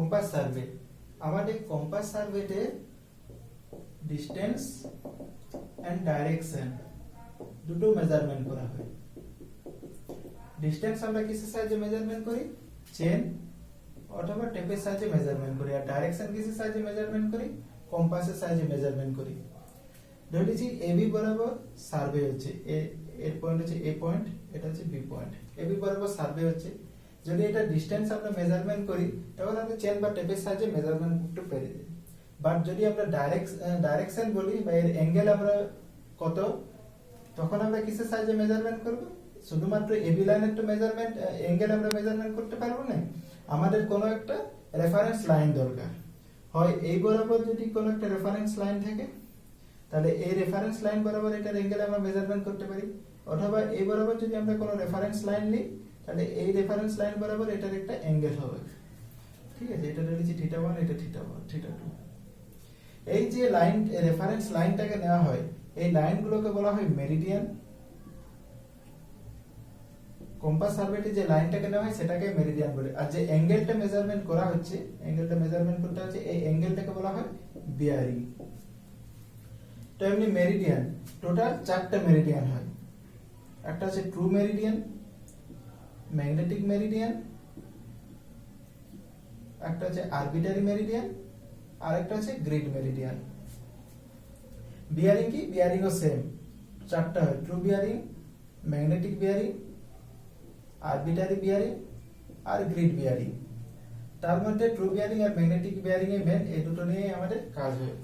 Compass survey. আমাদের compass সার্ভেতে distance and direction দুটো measurement করা হয়। ডিস্টেন্স আমরা কিসের সাহায্যে মেজারমেন্ট করি? চেন অথবা টেপের সাহায্যে মেজারমেন্ট করি। আর ডাইরেকশন কিসের সাহায্যে মেজারমেন্ট করি? কম্পাসের সাহায্যে মেজারমেন্ট করি। ধরেছি এবি বরাবর সার্ভে হচ্ছে, এর পয়েন্ট হচ্ছে এ পয়েন্ট, এটা হচ্ছে বি পয়েন্ট। এবি বরাবর সার্ভে হচ্ছে। যদি এটা ডিস্টেন্স আমরা মেজারমেন্ট করি তখন আমরা চেন বা টেপের সাহায্যে মেজারমেন্ট করতে পারি। বাট যদি আমরা ডাইরেকশন বলি বা এর অ্যাঙ্গেল আমরা কত, তখন আমরা কিসের সাহায্যে মেজারমেন্ট করব? শুধুমাত্র এবি লাইনের তো মেজারমেন্ট অ্যাঙ্গেল আমরা মেজারমেন্ট করতে পারবো না, আমাদের কোনো একটা রেফারেন্স লাইন দরকার হয়। এই বরাবর যদি কোনো একটা রেফারেন্স লাইন থাকে তাহলে এই রেফারেন্স লাইন বরাবর এটার অ্যাঙ্গেল আমরা মেজারমেন্ট করতে পারি, অথবা এই বরাবর যদি আমরা কোনো রেফারেন্স লাইন নিই তাহলে এই রেফারেন্স লাইন বরাবর এটার একটা অ্যাঙ্গেল হবে। ঠিক আছে, এটা ধরেছি θ1, এটা θ1, θ2। এই যে লাইন রেফারেন্স লাইনটাকে নেওয়া হয়, এই লাইনগুলোকে বলা হয় মেরিডিয়ান। কম্পাস সার্ভেতে যে লাইনটাকে নেওয়া হয় সেটাকে মেরিডিয়ান বলে। আর যে অ্যাঙ্গেলটা মেজারমেন্ট করা হচ্ছে, অ্যাঙ্গেলটা মেজারমেন্ট করতে হচ্ছে, এই অ্যাঙ্গেলটাকে বলা হয় বিয়ারিং। তো এমনি মেরিডিয়ান টোটাল 4টা মেরিডিয়ান হয়। একটা হচ্ছে ট্রু মেরিডিয়ান, ম্যাগনেটিক মেরিডিয়ান, একটা হচ্ছে আরবিটারি মেরিডিয়ান, আর একটা হচ্ছে গ্রিড মেরিডিয়ান। বিয়ারিং কি? বিয়ারিংও সেম 4টা হয়, true bearing, magnetic bearing, arbitrary bearing আর গ্রিড বিয়ারিং। তার মধ্যে ট্রু বিয়ারিং আর ম্যাগনেটিক বিয়ারিং এ মেন, এই দুটো নিয়ে আমাদের কাজ হয়।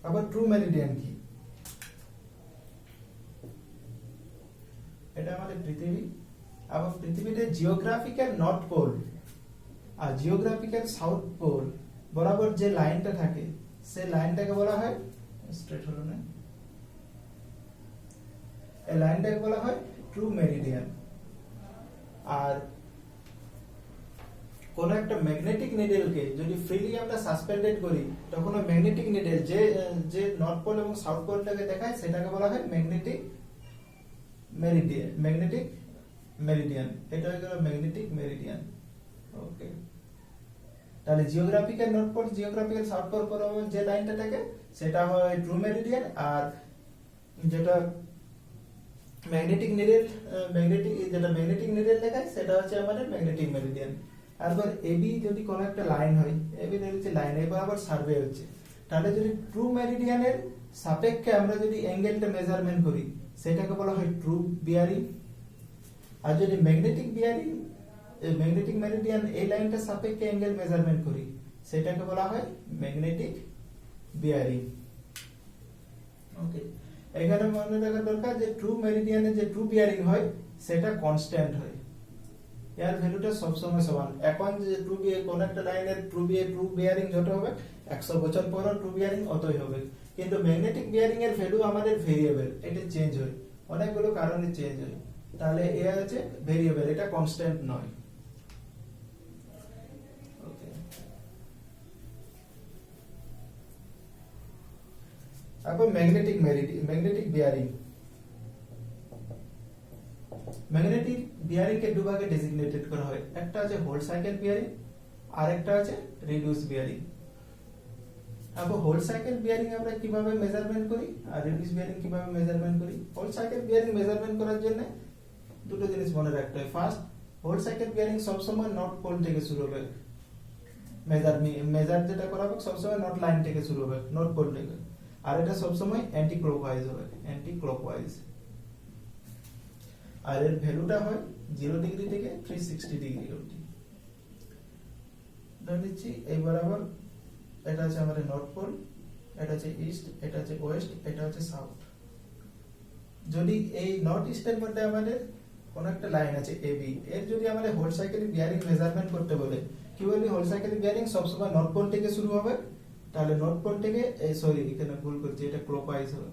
আবার ট্রু মেরিডিয়ান কি? এটা আমাদের পৃথিবী। আবার পৃথিবীতে জিওগ্রাফিক্যাল নর্থ পোল আর জিওগ্রাফিক্যাল সাউথ পোল বরাবর যে লাইনটা থাকে সেই লাইনটাকে বলা হয়, স্ট্রেট হলো না, এই লাইনটাকে বলা হয় ট্রু মেরিডিয়ান। আর কোন একটা ম্যাগনেটিক নিডেলকে যদি ফ্রিলি আমরা সাসপেন্ডেড করি তখন ওই ম্যাগনেটিক নিডেল যে নর্থ পোল এবং সাউথ পোলটাকে দেখায় সেটাকে বলা হয় ম্যাগনেটিক মেরিডিয়ান। ম্যাগনেটিক মেরিডিয়ান, এটা হয়ে গেল ম্যাগনেটিক মেরিডিয়ান। ওকে, তাহলে geographical north pole, geographical south pole বরাবর যে লাইনটা থাকে সেটা হয় ট্রু মেরিডিয়ান। আর যেটা ম্যাগনেটিক নিডেল, ম্যাগনেটিক নিডেল দেখায় সেটা হচ্ছে আমাদের ম্যাগনেটিক মেরিডিয়ান। আর এবি যদি কোনো একটা লাইন হয়, এবি হচ্ছে লাইন, এই বরাবর সার্ভে হচ্ছে, তাহলে যদি ট্রু মেরিডিয়ানের সাপেক্ষে আমরা যদি অ্যাঙ্গেলটা মেজারমেন্ট করি সেটাকে বলা হয় ট্রু বিয়ারিং। আর যদি ম্যাগনেটিক বিয়ারিং, ম্যাগনেটিক মেরিডিয়ান এই লাইনটার সাপেক্ষে অ্যাঙ্গেল মেজারমেন্ট করি সেটাকে বলা হয় ম্যাগনেটিক বিয়ারিং। ওকে, এখানে মনে রাখা দরকার যে ট্রু মেরিডিয়ানে যে ট্রু বিয়ারিং হয় সেটা কনস্ট্যান্ট হয়, এর ভ্যালুটা সব সময় সমান। এখন যে ট্রু কোন একটা লাইনের ট্রু বিয়ারিং যত হবে 100 বছর পরও ট্রু বিয়ারিং অতই হবে। কিন্তু ম্যাগনেটিক বিয়ারিং এর ভ্যালু আমাদের ভেরিয়েবল, এটা চেঞ্জ হয়, অনেকগুলো কারণে চেঞ্জ হয়। তাহলে এটা হচ্ছে ভেরিয়েবল, এটা কনস্ট্যান্ট নয়। ওকে, এখন ম্যাগনেটিক বিয়ারিং। ম্যাগনেটিক বিয়ারিং কে দুভাগে ডেজিগনেটেড করা হয়, একটা আছে হোল সাইকেল বিয়ারিং আর একটা আছে রিডিউস বিয়ারিং। अब হোল সাইকেল বিয়ারিং আমরা কিভাবে মেজারমেন্ট করি আর রিডিউস বিয়ারিং কিভাবে মেজারমেন্ট করি? হোল সাইকেল বিয়ারিং মেজারমেন্ট করার জন্য দুটো জিনিস মনে রাখতে হয়। ফার্স্ট, হোল সাইকেল বিয়ারিং সব সময় নর্থ পোল থেকে শুরু হবে, মেজার যেটা করা হবে সব সময় নর্থ লাইন থেকে শুরু হবে, নর্থ পোল থেকে। আর এটা সব সময় অ্যান্টি ক্লকওয়াইজ হবে, অ্যান্টি ক্লকওয়াইজ। আর এর ভ্যালুটা হয় 0 ডিগ্রি থেকে 360 ডিগ্রি অবধি। ধরে নিচ্ছি এই বরাবর এটা হচ্ছে আমাদের নর্থ পোল, এটা হচ্ছে ইস্ট, এটা হচ্ছে ওয়েস্ট, এটা হচ্ছে সাউথ। যদি এই নর্থ ইস্টের মধ্যে আমাদের কোন একটা লাইন আছে এবি, এর যদি আমাদের হোল সাইকেল বিয়ারিং মেজারমেন্ট করতে বলে কি বলি? হোল সাইকেল বিয়ারিং সবসময় নর্থ পোল থেকে শুরু হবে, তাহলে নর্থ পোল থেকে সরি এখানে ভুল করছি, এটা ক্লকওয়াইজ হবে,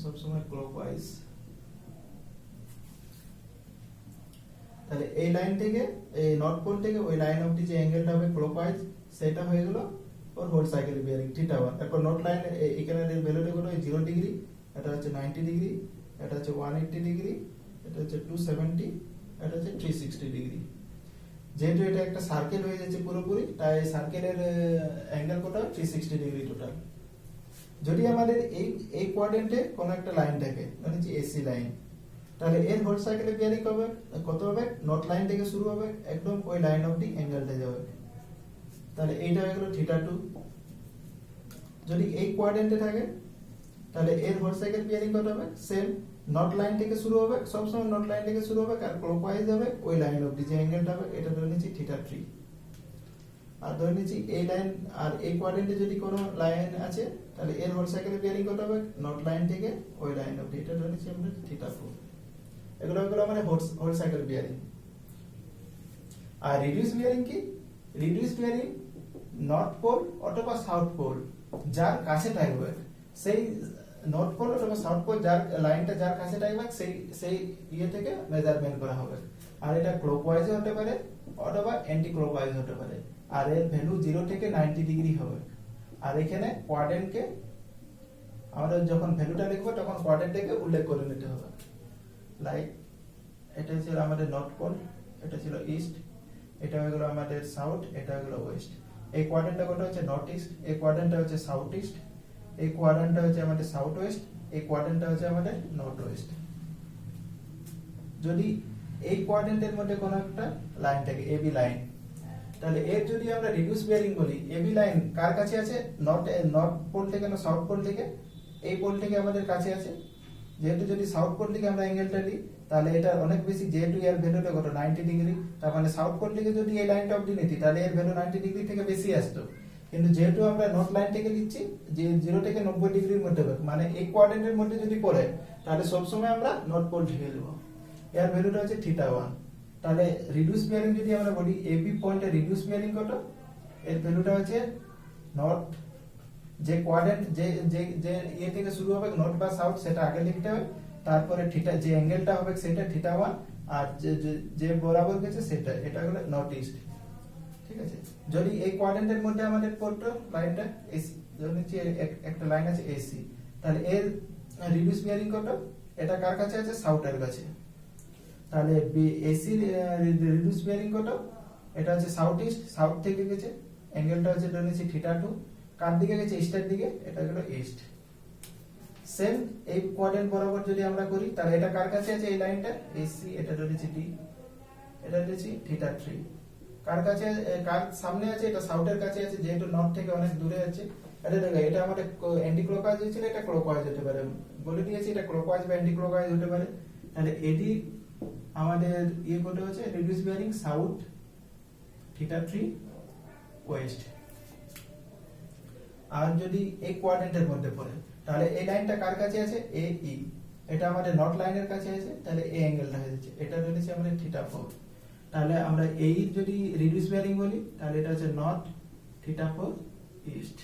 সবসময় ক্লকওয়াইজ। তাহলে এই লাইন থেকে, এই নর্থ পোল থেকে ওই লাইন অবধি যে অ্যাঙ্গেলটা হবে ক্লকওয়াইজ, সেটা হয়ে গেল for whole cycle bearing theta 1 এরপর নোট লাইন এখানে ভ্যালুটা কত 0 ডিগ্রি, এটা হচ্ছে 90 ডিগ্রি, এটা হচ্ছে 180 ডিগ্রি, এটা হচ্ছে 270, এটা হচ্ছে 360 ডিগ্রি। যেহেতু এটা একটা সার্কেল হয়ে যাচ্ছে পুরোপুরি, তাই সার্কেলের অ্যাঙ্গেল কত 360 ডিগ্রি টোটাল। যদি আমাদের এই কোয়াড্রেন্টে কোনো একটা লাইন থাকে, মানে হচ্ছে এসি লাইন, তাহলে এর হোল সাইকেলে বিয়ারিং হবে কত হবে, নট লাইন থেকে শুরু হবে একদম ওই লাইন অবধি অ্যাঙ্গেলটা যাবে। তাহলে এইটা হয়ে গেল থিটা 2। যদি এই কোয়াড্রেন্টে থাকে তাহলে এর হোল সাইকেল বিয়ারিং কত হবে, সেম নট লাইন থেকে শুরু হবে, সবসময় নট লাইন থেকে শুরু হবে আর ক্লকওয়াইজ হবে ওই লাইন অবধি যে অ্যাঙ্গেলটা হবে, এটা ধরে নিচ্ছি থিটা 3। আর ধরে নিচ্ছি এই লাইন আর এই কোয়াড্রেন্টে যদি কোনো লাইন আছে তাহলে এর হোল সাইকেলে বিয়ারিং কত হবে, নট লাইন থেকে ওই লাইন অবধি, এটা ধরে নিচ্ছি আমরা থিটা 4। এগুলো হলো মানে হোল সাইকেল বিয়ারিং। আর রিডিউস বিয়ারিং কি, রিডিউস বিয়ারিং নর্থ পোল অথবা সাউথ পোল যার কাছে থাকবে, সেই নর্থ পোল অথবা সাউথ পোল যার লাইনটা যার কাছে থাকবে সেই ইয়ে থেকে মেজারমেন্ট করা হবে। আর এটা ক্লকওয়াইজ হতে পারে অথবা অ্যান্টি ক্লকওয়াইজ হতে পারে। আর এর ভ্যালু 0 থেকে 90 ডিগ্রি হবে। আর এখানে কোয়াড্রেন্টকে আমরা যখন ভ্যালুটা লিখবো তখন কোয়াড্রেন্টটাকে উল্লেখ করে নিতে হবে। লাইক এটা ছিল আমাদের নর্থ পোল, এটা ছিল ইস্ট, এটা হয়ে গেল আমাদের সাউথ, এটা হয়ে গেল ওয়েস্ট। এই কোয়াড্রেন্টটা কত হচ্ছে নর্থ ইস্ট, এই কোয়াড্রেন্টটা হচ্ছে সাউথ ইস্ট, এই কোয়াড্রেন্টটা হচ্ছে আমাদের সাউথ ওয়েস্ট, এই কোয়াড্রেন্টটা হচ্ছে আমাদের নর্থ ওয়েস্ট। যদি এই কোয়াড্রেন্টের মধ্যে কোনো একটা লাইন থাকে এবি লাইন, তাহলে এর যদি আমরা রিডিউস বিয়ারিং বলি, এবি লাইন কার কাছে আছে, নর্থ পোল থেকে না সাউথ পোল থেকে, এই পোল থেকে আমাদের কাছে আছে। যেহেতু যদি সাউথ পোল থেকে আমরা অ্যাঙ্গেলটা নিই তাহলে এটা অনেক বেশি, যেহেতু এর ভ্যালুটা কত 90 ডিগ্রি, তার মানে সাউথ পোল থেকে যদি এই লাইনটা অবধি নিতি তাহলে এর ভ্যালু 90 ডিগ্রি থেকে বেশি আসতো। কিন্তু যেহেতু আমরা নর্থ লাইন থেকে নিচ্ছি, যে 0 থেকে 90 ডিগ্রির মধ্যে হবে, মানে এই কোয়াড্রেন্টের মধ্যে যদি পড়ে তাহলে সবসময় আমরা নর্থ পোল থেকে নেব। এর ভ্যালুটা হচ্ছে থিটা 1। তাহলে রিডিউস বিয়ারিং যদি আমরা বলি, এবি পয়েন্টে রিডিউস বিয়ারিং কত, এর ভ্যালুটা হচ্ছে নর্থ, যে কোয়াড্রেন্ট যে ইয়ে থেকে শুরু হবে নর্থ বা সাউথ সেটা আগে লিখতে হবে, তারপরে থিটা যে অ্যাঙ্গেলটা হবে সেটা থিটা 1, আর যে বরাবর গেছে সেটা, এটা হলো নর্থ ইস্ট। ঠিক আছে। যদি এই কোয়াড্রেন্টের মধ্যে আমাদের পড়তো লাইনটা এসি, ধরে নিচ্ছি একটা লাইন আছে এসি, তাহলে এর রিডিউস বিয়ারিং কত, এটা কার কাছে আছে, সাউথের কাছে। তাহলে এসি রিডিউস বিয়ারিং কত, এটা হচ্ছে সাউথ ইস্ট, সাউথ থেকে গেছে, অ্যাঙ্গেলটা হচ্ছে ধরে নিচ্ছি থিটা 2, কার দিকে গেছে, ইস্টের দিকে, এটা হলো ইস্ট। সেম এই কোয়াড্রেন্ট বরাবর যদি আমরা করি তাহলে এটা কার কাছে আছে, এই লাইনটা এসি, এটা ধরে নিচ্ছি ডি, এটা ধরেছি থিটা 3। কার কাছে, কার সামনে আছে, এটা সাউথের কাছে আছে, যেহেতু নর্থ থেকে অনেক দূরে আছে। এটা দেখো, এটা আমাদের অ্যান্টি ক্লকওয়াইজ হয়েছিল, এটা ক্লকওয়াইজ হতে পারে, বলে দিয়েছি এটা ক্লকওয়াইজ বা অ্যান্টি ক্লকওয়াইজ হতে পারে। তাহলে এডি আমাদের ইয়ে করতে হচ্ছে reduce bearing south theta 3 west. আর যদি এই কোয়াড্রেন্টের মধ্যে পড়ে তাহলে এই লাইনটা কার কাছে আছে, এ ই, এটা আমাদের নর্থ লাইনের কাছে আছে, তাহলে এই অ্যাঙ্গেলটা হয়ে যাচ্ছে, এটা রয়েছে আমাদের থিটা 4। তাহলে আমরা এই যদি রিডিউস বিয়ারিং বলি তাহলে এটা হচ্ছে নর্থ থিটা 4 ইস্ট।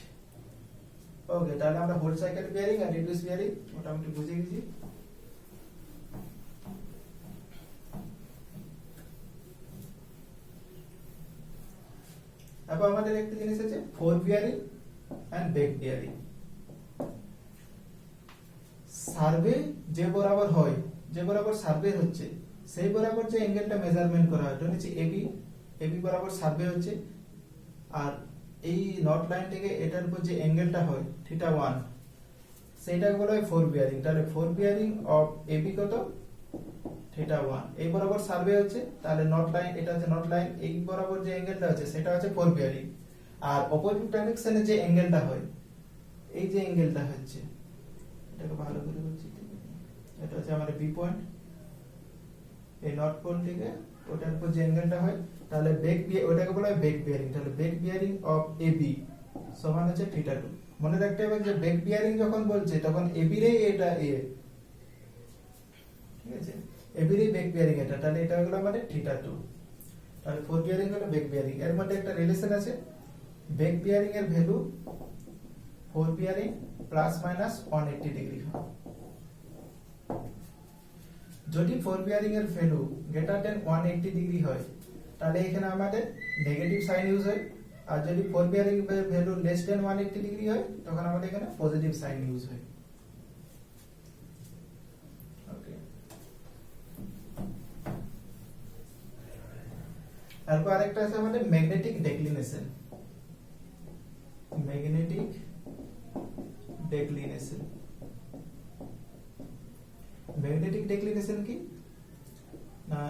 ওকে, তাহলে আমরা হোল সাইকেল বিয়ারিং আর রিডিউস বিয়ারিং মোটামুটি বুঝে গেছি। তারপর আমাদের একটা জিনিস আছে fore bearing and back bearing. Survey যে বরাবর হয়, যে বরাবর সার্ভে হচ্ছে সেই বরাবর যে অ্যাঙ্গেলটা মেজারমেন্ট করা হয়, ধরে নিচ্ছি এবি, এবি বরাবর সার্ভে হচ্ছে, আর এই নর্থ লাইন থেকে এটার উপর যে অ্যাঙ্গেলটা হয় থিটা 1, সেইটাকে বলা হয় ফোর বিয়ারিং। তাহলে ফোর বিয়ারিং অফ এবি কত, থিটা 1, এই বরাবর সার্ভে হচ্ছে, তাহলে নর্থ লাইন, এটা হচ্ছে নর্থ লাইন, এই বরাবর যে অ্যাঙ্গেলটা আছে সেটা হচ্ছে ফোর বিয়ারিং। আর অপোজিট ডাইরেকশনে যে অ্যাঙ্গেলটা হয়, এই যে অ্যাঙ্গেলটা হচ্ছে, এটাকে ভালো করে বলছি, এটা হচ্ছে আমাদের বি পয়েন্ট, এই নর্থ পোল থেকে ওটার উপর যে অ্যাঙ্গেলটা হয়, তাহলে ব্যাক ওটাকে বলা হয় ব্যাক বিয়ারিং। তাহলে ব্যাক বিয়ারিং অফ এবি সমান হচ্ছে থিটা 2। মনে রাখতে হবে যে ব্যাক বিয়ারিং যখন বলছে তখন এবি রে এটা এ, ঠিক আছে, এবি রে ব্যাক বিয়ারিং এটা, তাহলে এটা হলো আমাদের থিটা 2। তাহলে ফোর বিয়ারিং হলো ব্যাক বিয়ারিং। এর মধ্যে একটা রিলেশন আছে, ব্যাক বিয়ারিং এর value four bearing plus minus 180 degree হয়। যদি ফোর বিয়ারিং এর ভ্যালু গ্রেটার দেন 180 ডিগ্রি হয় তাহলে এখানে আমাদের নেগেটিভ সাইন ইউজ হয়, আর যদি four bearing value less than 180 degree হয় তখন আমাদের এখানে পজিটিভ সাইন ইউজ হয়। ওকে, তারপর আরেকটা আছে আমাদের magnetic declination. Magnetic declination, magnetic ডেক্লিনেশন কি না,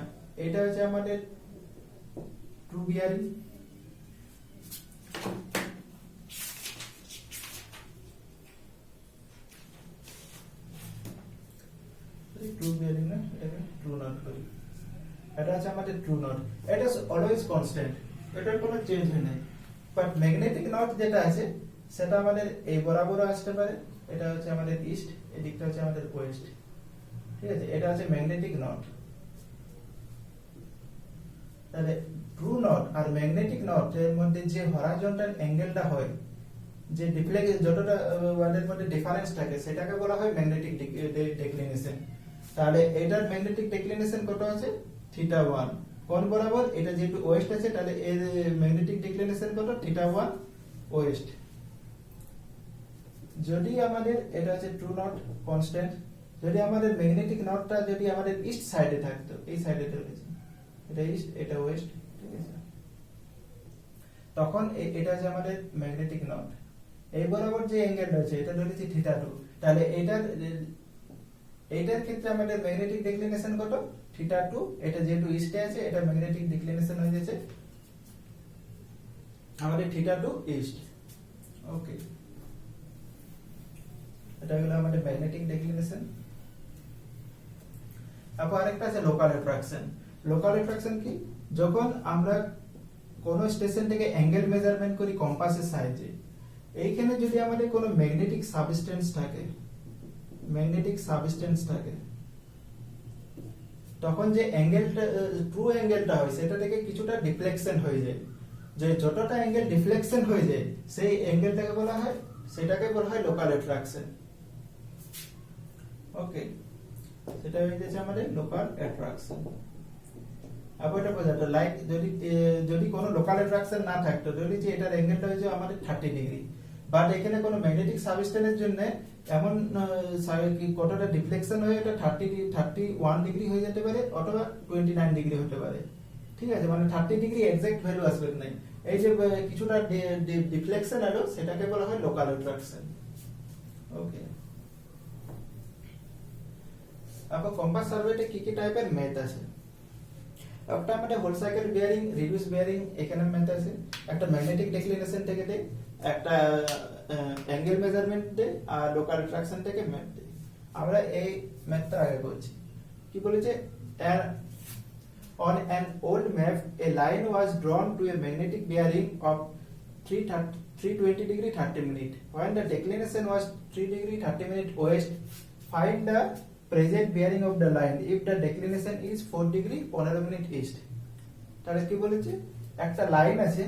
এটা হচ্ছে আমাদের ট্রু বিয়ারিং। ট্রু বিয়ারিং না, এটাকে ট্রু নট করি। এটা আছে আমাদের ট্রু নট, এটা অলওয়েজ কনস্ট্যান্ট, এটার কোনো চেঞ্জ হয় না। বাট ম্যাগনেটিক নট যেটা আছে সেটা আমাদের এই বরাবর আসতে পারে, এটা হচ্ছে আমাদের ইস্ট, এই দিকটা হচ্ছে আমাদের ওয়েস্ট, ঠিক আছে, এটা হচ্ছে ম্যাগনেটিক নট। তাহলে ট্রু নট আর ম্যাগনেটিক নট এর মধ্যে যে হরাইজন্টাল অ্যাঙ্গেলটা হয়, যে ডিফ্লেকশন যতটা ওয়ার্ডের মধ্যে ডিফারেন্স থাকে সেটাকে বলা হয় ম্যাগনেটিক ডেক্লিনেশন। তাহলে এটার ম্যাগনেটিক ডেক্লিনেশন কত আছে, θ1 কোণ বরাবর, এটা যেহেতু ওয়েস্ট আছে তাহলে এর ম্যাগনেটিক ডেক্লিনেশন কত, θ1 ওয়েস্ট। যদি আমাদের এটা আছে ট্রু নট কনস্ট্যান্ট, যদি আমাদের ম্যাগনেটিক নটটা যদি আমাদের ইস্ট সাইডে থাকতো, এই সাইডে রয়েছে, এটা ইস্ট এটা ওয়েস্ট, ঠিক আছে, তখন এটা আছে আমাদের ম্যাগনেটিক নট। এই বরাবর যে অ্যাঙ্গেলটা আছে এটা ধরেছি θ2, তাহলে এইটার ক্ষেত্রে আমাদের ম্যাগনেটিক ডিক্লিনেশন কত, θ2, এটা যেহেতু ইস্টে আছে এটা ম্যাগনেটিক ডিক্লিনেশন হয়ে যাচ্ছে আমাদের θ2 ইস্ট। ওকে, এটা হলো আমাদের ম্যাগনেটিক ডিক্লিনেশন। তারপর আরেকটা আছে লোকাল অ্যাট্রাকশন। লোকাল অ্যাট্রাকশন কি, যখন আমরা কোন স্টেশন থেকে অ্যাঙ্গেল মেজারমেন্ট করি কম্পাসের সাহায্যে, এইখানে যদি আমাদের কোনো ম্যাগনেটিক সাবস্টেন্স থাকে, ম্যাগনেটিক সাবস্টেন্স থাকে, তখন যে অ্যাঙ্গেলটা ট্রু অ্যাঙ্গেলটা হয় সেটা থেকে কিছুটা ডিফ্লেকশন হয়ে যায়। যে যতটা অ্যাঙ্গেল ডিফ্লেকশন হয়ে যায় সেই অ্যাঙ্গেলটাকে বলা হয়, সেটাকে বলা হয় লোকাল অ্যাট্রাকশন। ওকে, সেটা হয়ে যাচ্ছে আমাদের লোকাল অ্যাট্রাকশন। আবার এটা বোঝাতো লাইক যদি কোনো লোকাল অ্যাট্রাকশন না থাকতো, যদি যে এটার অ্যাঙ্গেলটা হয়েছে আমাদের 30 ডিগ্রি, বাট এখানে কোনো ম্যাগনেটিক সাবস্টেন্সের জন্য এমন কতটা ডিফ্লেকশন হয়ে এটা 31 ডিগ্রি হয়ে যেতে পারে অথবা 29 ডিগ্রি হতে পারে, ঠিক আছে, মানে 30 ডিগ্রি এক্সাক্ট ভ্যালু আসবে না। এই যে কিছুটা ডিফ্লেকশন এলো সেটাকে বলা হয় লোকাল অ্যাট্রাকশন। ওকে, আবার কম্পাস সার্ভেতে কি কি টাইপের মেথড আছে, একটা আমাদের whole cycle bearing, reduce bearing, এখানে মেথড আছে, একটা ম্যাগনেটিক ডিক্লিনেশন থেকে দেয়, একটা অ্যাঙ্গেল মেজারমেন্ট দেয়, আর লোকাল অ্যাট্রাকশন থেকে ম্যাথ দেয়। আমরা এই ম্যাথটা আগে করছি। কি বলেছে, on an old map a line was drawn to a magnetic bearing of 320 degree 30 minute when the declination was 3 degree 30 minute west. Find the present bearing of the line if the declination is 4 degree 15 minute east. তাহলে কি বলেছে, একটা line আছে,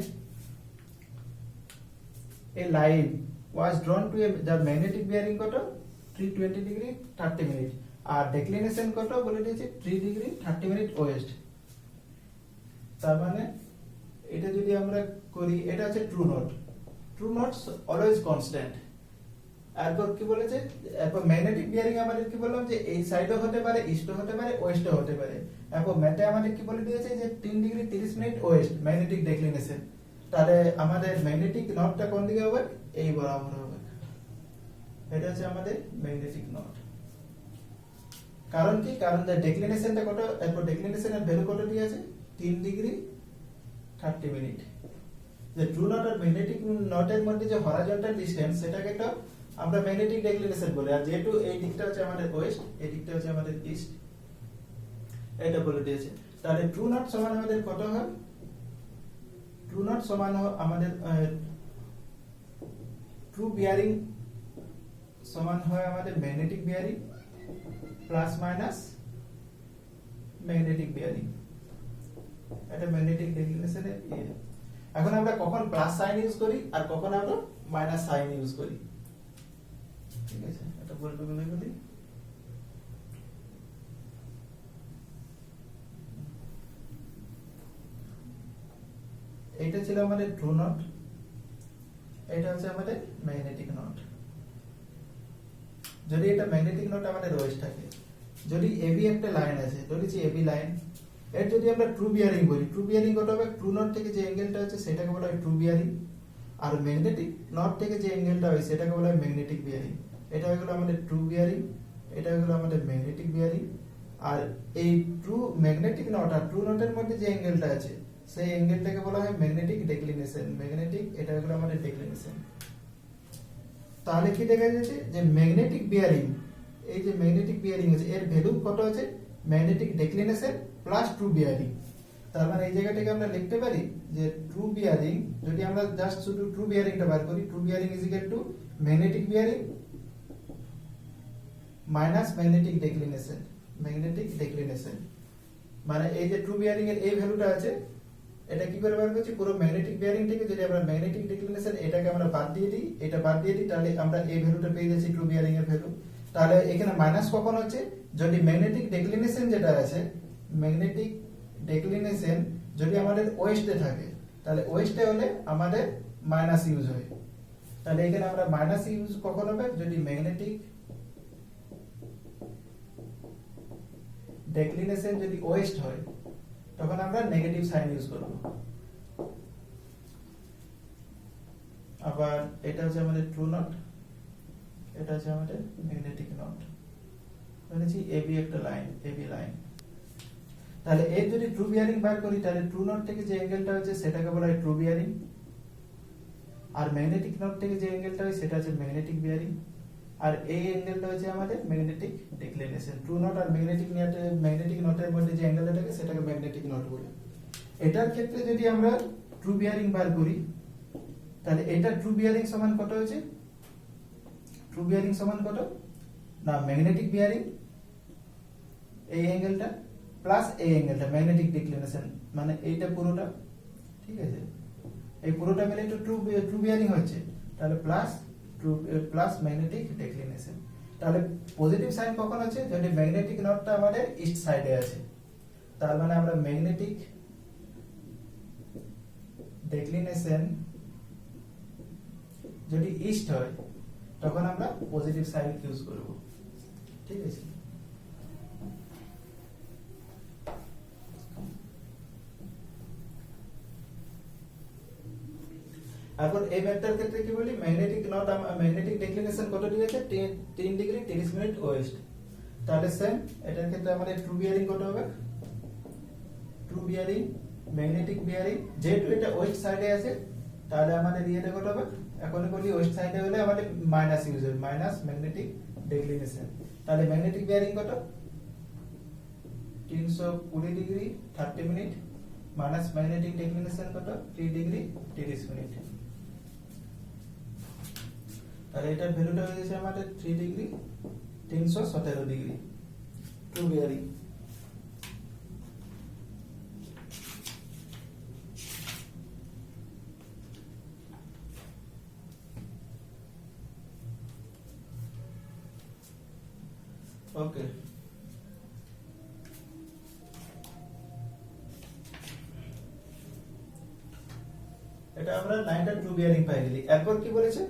a line was drawn to the magnetic bearing কত 320 degree 30 minute আর declination কত বলে দিয়েছে 3 degree 30 minute west। তার মানে এটা যদি আমরা করি, এটা আছে true north, true norths always constant. এরপর কি বলেছে, এরপর ম্যাগনেটিক বিয়ারিং আমাদের কি বললাম যে এই সাইডও হতে পারে, ইস্টও হতে পারে, ওয়েস্টও হতে পারে। এরপর ম্যাথে আমাদের কি বলে দিয়েছে যে 3 ডিগ্রি 30 মিনিট ওয়েস্ট ম্যাগনেটিক ডিক্লিনেশন। তাহলে আমাদের ম্যাগনেটিক নটটা কোন দিকে হবে, এই বরাবর হবে। এটা হচ্ছে আমাদের ম্যাগনেটিক নট। কারণ কি, কারণ যে ডিক্লিনেশনটা কত, এরপর ডিক্লিনেশনের ভ্যালু কত দিয়ে আছে 3 ডিগ্রি 30 মিনিট। যে ট্রু নট আর ম্যাগনেটিক নটের মধ্যে যে হরাইজন্টাল ডিসটেন্স সেটাকে তো আমরা ম্যাগনেটিক ডিক্লিনেশন বলি। আর যেহেতু এই দিকটা হচ্ছে আমাদের ওয়েস্ট, এই দিকটা হচ্ছে আমাদের ইস্ট, এটা বলে দিয়েছে। তাহলে ট্রু নট সমান আমাদের কত হয়, ট্রু নট সমান আমাদের ট্রু বিয়ারিং সমান হয় আমাদের magnetic bearing plus minus magnetic bearing. এটা ম্যাগনেটিক ডিক্লিনেশনের ইয়ে। এখন আমরা কখন প্লাস সাইন ইউজ করি আর কখন আমরা মাইনাস সাইন ইউজ করি, ঠিক আছে, এটা বলতে বলি। এটা ছিল আমাদের ট্রু নট। এটা হচ্ছে আমাদের ম্যাগনেটিক নট। যদি এটা ম্যাগনেটিক নট আমাদের ওয়েস্ট থাকে, যদি এবি একটা লাইন আছে, ধরেছি এবি লাইন, এর যদি আমরা ট্রু বিয়ারিং বলি, ট্রু বিয়ারিং কত হবে? ট্রু নট থেকে যে অ্যাঙ্গেলটা হচ্ছে সেটাকে বলা হয় ট্রু বিয়ারিং, আর ম্যাগনেটিক নট থেকে যে অ্যাঙ্গেলটা হয় সেটাকে বলা হয় ম্যাগনেটিক বিয়ারিং। এটা হয়ে গেল আমাদের ট্রু বিয়ারিং, এটা হয়ে গেল আমাদের ম্যাগনেটিক বিয়ারিং। আর এই ট্রু ম্যাগনেটিক নট আর ট্রু নটের মধ্যে যে অ্যাঙ্গেলটা আছে সেই অ্যাঙ্গেলটাকে বলা হয় ম্যাগনেটিক ডেক্লিনেশন। ম্যাগনেটিক, এটা হলো আমাদের ডেক্লিনেশন। তাহলে কি দেখা যাচ্ছে যে ম্যাগনেটিক বিয়ারিং, এই যে ম্যাগনেটিক বিয়ারিং আছে এর ভ্যালু কত আছে? Magnetic declination plus true bearing. তার মানে এই জায়গাটাকে আমরা লিখতে পারি যে ট্রু বিয়ারিং, যদি আমরা জাস্ট শুধু ট্রু বিয়ারিংটা বার করি, true bearing is equal to magnetic bearing minus magnetic declination. Magnetic declination মানে এই যে ট্রু বিয়ারিং এর এই ভ্যালুটা আছে, এটা কি করে বার করছি? পুরো ম্যাগনেটিক বিয়ারিং থেকে যদি আমরা ম্যাগনেটিক ডিক্লিনেশন এটাকে আমরা বাদ দিয়ে দিই, এটা বাদ দিয়ে দিই, তাহলে আমরা এই ভ্যালুটা পেয়ে যাচ্ছি ট্রু বিয়ারিং এর ভ্যালু। তাহলে এখানে মাইনাস কখন হচ্ছে? যদি ম্যাগনেটিক ডিক্লিনেশন যেটা আছে, ম্যাগনেটিক ডিক্লিনেশন যদি আমাদের ওয়েস্টে থাকে, তাহলে ওয়েস্টে হলে আমাদের মাইনাস ইউজ হয়। তাহলে এখানে আমরা মাইনাস ইউজ কখন হবে? যদি ম্যাগনেটিক ডিক্লিনেশন যদি ওয়েস্ট হয় তখন আমরা নেগেটিভ সাইন ইউজ করব। আবার এটা হচ্ছে আমাদের ট্রু নট, এটা হচ্ছে আমাদের ম্যাগনেটিক নট। বলেছি এবি একটা লাইন, এবি লাইন। তাহলে এর যদি ট্রু বিয়ারিং বার করি, তাহলে ট্রু নট থেকে যে অ্যাঙ্গেলটা হচ্ছে সেটাকে বলা হয় ট্রু বিয়ারিং, আর ম্যাগনেটিক নট থেকে যে অ্যাঙ্গেলটা হয় সেটা হচ্ছে ম্যাগনেটিক বিয়ারিং, আর এই অ্যাঙ্গেলটা হচ্ছে আমাদের ম্যাগনেটিক ডিক্লিনেশন। ট্রু নট আর ম্যাগনেটিক নটের মধ্যে যে অ্যাঙ্গেলটা থাকে সেটাকে ম্যাগনেটিক নট বলে। এটার ক্ষেত্রে যদি আমরা ট্রু বিয়ারিং বার করি, তাহলে এটা ট্রু বিয়ারিং সমান কত হচ্ছে? ট্রু বিয়ারিং সমান কত না, ম্যাগনেটিক বিয়ারিং এই অ্যাঙ্গেলটা প্লাস এই অ্যাঙ্গেলটা ম্যাগনেটিক ডিক্লিনেশন, মানে এইটা পুরোটা, ঠিক আছে, এই পুরোটা মিলে একটু ট্রু বিয়ারিং হচ্ছে, তাহলে প্লাস ম্যাগনেটিক ডিক্লিনেশন। তাহলে পজিটিভ সাইন কখন আছে? যদি ম্যাগনেটিক নটটা আমাদের ইস্ট সাইডে আছে, তার মানে আমরা ম্যাগনেটিক ডিক্লিনেশন যদি ইস্ট হয় তখন আমরা পজিটিভ সাইন ইউজ করব, ঠিক আছে। এখন এই ম্যাটার ক্ষেত্রে কি বলি? ম্যাগনেটিক নট, ম্যাগনেটিক ডিক্লিনেশন কত ডিগ্রি আছে? 3 ডিগ্রি 30 মিনিট ওয়েস্ট। তাহলে সেম এটার ক্ষেত্রে আমাদের ট্রু বিয়ারিং কত হবে? ট্রু বিয়ারিং ম্যাগনেটিক বিয়ারিং, যেহেতু এটা ওয়েস্ট সাইডে আছে তাহলে আমাদের ইয়েটা কত হবে? এখন বলি ওয়েস্ট সাইডে হলে আমাদের মাইনাস ইউজ হবে, মাইনাস ম্যাগনেটিক ডিক্লিনেশন। তাহলে ম্যাগনেটিক বিয়ারিং কত? 320 ডিগ্রি 30 মিনিট মাইনাস ম্যাগনেটিক ডিক্লিনেশন কত? 3 ডিগ্রি 30 মিনিট। তাহলে এটার ভ্যালুটা হয়ে গেছে আমাদের 3 ডিগ্রি 317 ডিগ্রি ট্রু বিয়ারিং। ওকে, এটা আমরা লাইনটা ট্রু বিয়ারিং পাই গেলি। এরপর কি বলেছে?